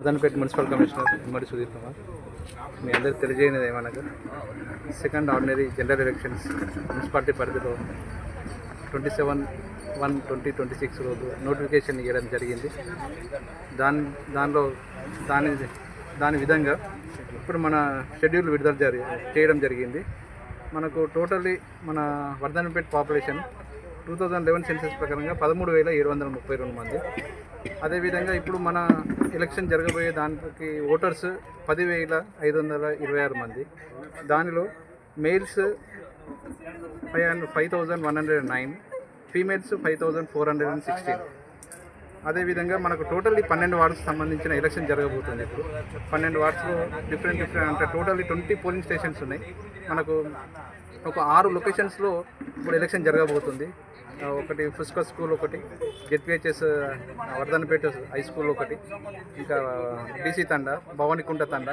మదనపేట municipal commissioner ఉమ్మడి సుధీర్ కుమార్. మీ అందరికీ తెలియజేయనిది ఏమనగా second ordinary general elections municipality పరిధిలో 27/1/2026 రోజు నోటిఫికేషన్ ఇవ్వడం జరిగింది. దాని విధంగా ఇప్పుడు మన షెడ్యూల్ విడుదల చేయడం జరిగింది. మనకు టోటల్లీ మన వర్ధనపేట పాపులేషన్ 2011 సెన్సస్ ప్రకారంగా 13,732 మంది. అదేవిధంగా ఇప్పుడు మన ఎలక్షన్ జరగబోయే దానికి ఓటర్స్ 10,526 మంది. దానిలో మేల్స్ 5,109, ఫీమేల్స్ 5,416. అదేవిధంగా మనకు టోటల్లీ 12 వార్డ్స్ సంబంధించిన ఎలక్షన్ జరగబోతుంది. ఇప్పుడు 12 వార్డ్స్లో డిఫరెంట్ అంటే టోటల్లీ 20 పోలింగ్ స్టేషన్స్ ఉన్నాయి. మనకు ఒక 6 లొకేషన్స్లో ఇప్పుడు ఎలక్షన్ జరగబోతుంది. ఒకటి ఫుస్కా స్కూల్, ఒకటి జెడ్పిహెచ్ఎస్ వర్ధనపేట హై స్కూల్, ఒకటి ఇంకా బీసీ తండ, భవానికుంట తండ,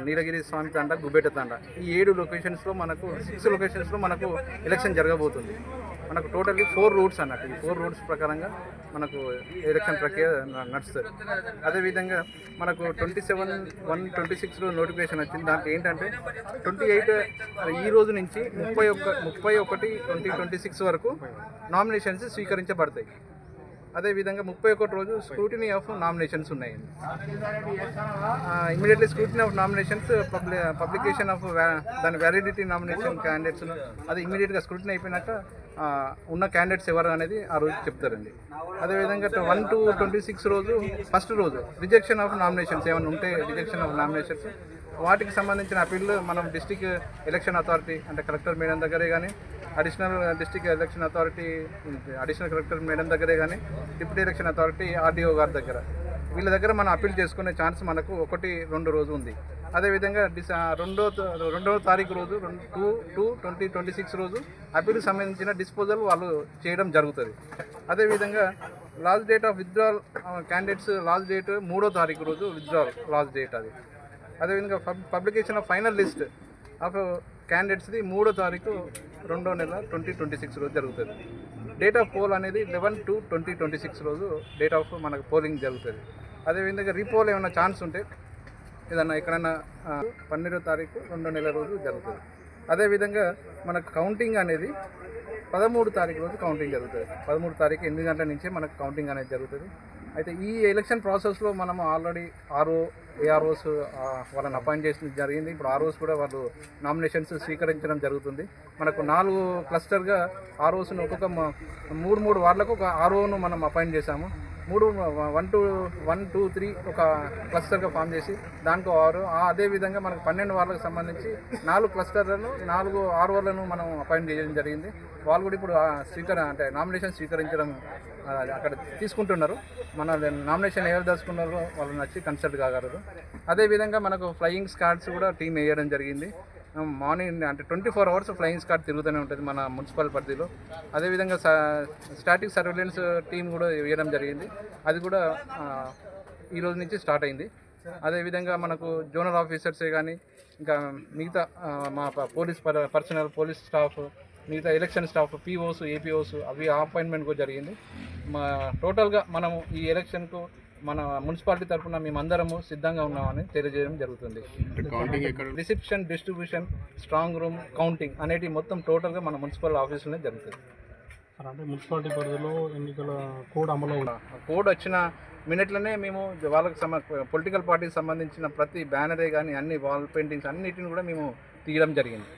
నీలగిరి స్వామి తండ, గుబ్బేట తండ. ఈ 7 లొకేషన్స్లో మనకు 6 లొకేషన్స్లో మనకు ఎలక్షన్ జరగబోతుంది. మనకు టోటల్లీ 4 రూట్స్ అన్నట్టు. ఈ 4 రూట్స్ ప్రకారంగా మనకు ఎలక్షన్ ప్రక్రియ నడుస్తుంది. అదేవిధంగా మనకు 27/1/26 నోటిఫికేషన్ వచ్చింది. దాంట్లో ఏంటంటే 28 ఈ రోజు నుంచి 31/2026 వరకు నామినేషన్స్ స్వీకరించబడతాయి. అదేవిధంగా 31 రోజు స్క్రూటినీ ఆఫ్ నామినేషన్స్ ఉన్నాయి. Immediately scrutiny of nominations, publication of దాని వ్యాలిడిటీ నామినేషన్ క్యాండిడేట్స్, అది ఇమీడియట్గా స్క్రూటినీ అయిపోయినాక ఉన్న క్యాండిడేట్స్ ఎవరు అనేది ఆ రోజు చెప్తారండి. అదేవిధంగా 1/2/26 రోజు ఫస్ట్ రోజు రిజెక్షన్ ఆఫ్ నామినేషన్స్ ఏమైనా ఉంటే రిజెక్షన్ ఆఫ్ నామినేషన్స్ వాటికి సంబంధించిన అప్పీల్ మనం డిస్టిక్ ఎలక్షన్ అథారిటీ అంటే కలెక్టర్ మేడం దగ్గరే కానీ, additional district election authority additional collector madam దగ్గరే కానీ, డిప్యూటీ ఎలక్షన్ అథారిటీ ఆర్డీఓ గారి దగ్గర, వీళ్ళ దగ్గర మనం అప్పీల్ చేసుకునే ఛాన్స్ మనకు 1-2 రోజు ఉంది. అదేవిధంగా 2వ తారీఖు రోజు 2/2/2026 రోజు అప్పీల్కి సంబంధించిన డిస్పోజల్ వాళ్ళు చేయడం జరుగుతుంది. అదేవిధంగా last date of withdrawal candidates last date 3వ తారీఖు రోజు విత్డ్రాల్ లాస్ట్ డేట్ అది. అదేవిధంగా publication of final list of క్యాండిడేట్స్ది 3వ తారీఖు 2వ నెల 2026 రోజు జరుగుతుంది. డేట్ ఆఫ్ పోల్ అనేది 11/2/2026 రోజు డేట్ ఆఫ్ మనకు పోలింగ్ జరుగుతుంది. అదేవిధంగా రీపోల్ ఏమైనా ఛాన్స్ ఉంటే ఏదన్నా ఎక్కడైనా 12వ తారీఖు 2వ నెల రోజు జరుగుతుంది. అదేవిధంగా మనకు కౌంటింగ్ అనేది 13వ తారీఖు రోజు కౌంటింగ్ జరుగుతుంది. 13వ తారీఖు 8 గంటల నుంచే మనకు కౌంటింగ్ అనేది జరుగుతుంది. అయితే ఈ ఎలక్షన్ ప్రాసెస్లో మనం ఆల్రెడీ ఏఆర్ఓస్ వాళ్ళని అపాయింట్ చేసిన జరిగింది. ఇప్పుడు ఆర్ఓస్ కూడా వాళ్ళు నామినేషన్స్ స్వీకరించడం జరుగుతుంది. మనకు 4 క్లస్టర్గా ఆర్ఓస్ను ఒక్కొక్క 3 వార్డులకు ఒక ఆర్ఓను మనం అపాయింట్ చేశాము. 1, 2, 3 ఒక క్లస్టర్గా ఫామ్ చేసి దానికి ఆరు. అదేవిధంగా మనకు 12 వార్డులకు సంబంధించి 4 క్లస్టర్లను 4 ఆర్ఓలను మనం అపాయింట్ చేయడం జరిగింది. వాళ్ళు కూడా ఇప్పుడు అంటే నామినేషన్ స్వీకరించడం అక్కడ తీసుకుంటున్నారు. మన నామినేషన్ ఎవరు దలుచుకున్నారో వాళ్ళని వచ్చి కన్సల్ట్ కాగలరు. అదేవిధంగా మనకు ఫ్లయింగ్ స్క్వాడ్స్ కూడా టీం వేయడం జరిగింది. మార్నింగ్ అంటే 24 అవర్స్ ఫ్లయింగ్ స్క్వాడ్ తిరుగుతూనే ఉంటుంది మన మున్సిపల్ పరిధిలో. అదేవిధంగా స్టాటిక్ సర్వేలెన్స్ టీం కూడా వేయడం జరిగింది. అది కూడా ఈ రోజు నుంచి స్టార్ట్ అయింది. అదేవిధంగా మనకు జోనల్ ఆఫీసర్సే కానీ ఇంకా మిగతా మా పోలీస్ పర్సనల్, పోలీస్ స్టాఫ్, మిగతా ఎలక్షన్ స్టాఫ్, పీఓస్, ఏపీఓస్ అవి అపాయింట్మెంట్ కూడా జరిగింది. టోటల్గా మనము ఈ ఎలక్షన్కు మన మున్సిపాలిటీ తరఫున మేమందరము సిద్ధంగా ఉన్నామని తెలియజేయడం జరుగుతుంది. Reception, distribution, strong room, counting అనేటివి మొత్తం టోటల్గా మన మున్సిపల్ ఆఫీసులోనే జరుగుతుంది. అంటే మున్సిపాలిటీ పరిధిలో ఎన్నికల కోడ్ అమలు కోడ్ వచ్చిన మినిట్లోనే మేము వాళ్ళకి పొలిటికల్ పార్టీకి సంబంధించిన ప్రతి బ్యానరే కానీ అన్ని వాల్ పెయింటింగ్స్ అన్నిటిని కూడా మేము తీయడం జరిగింది.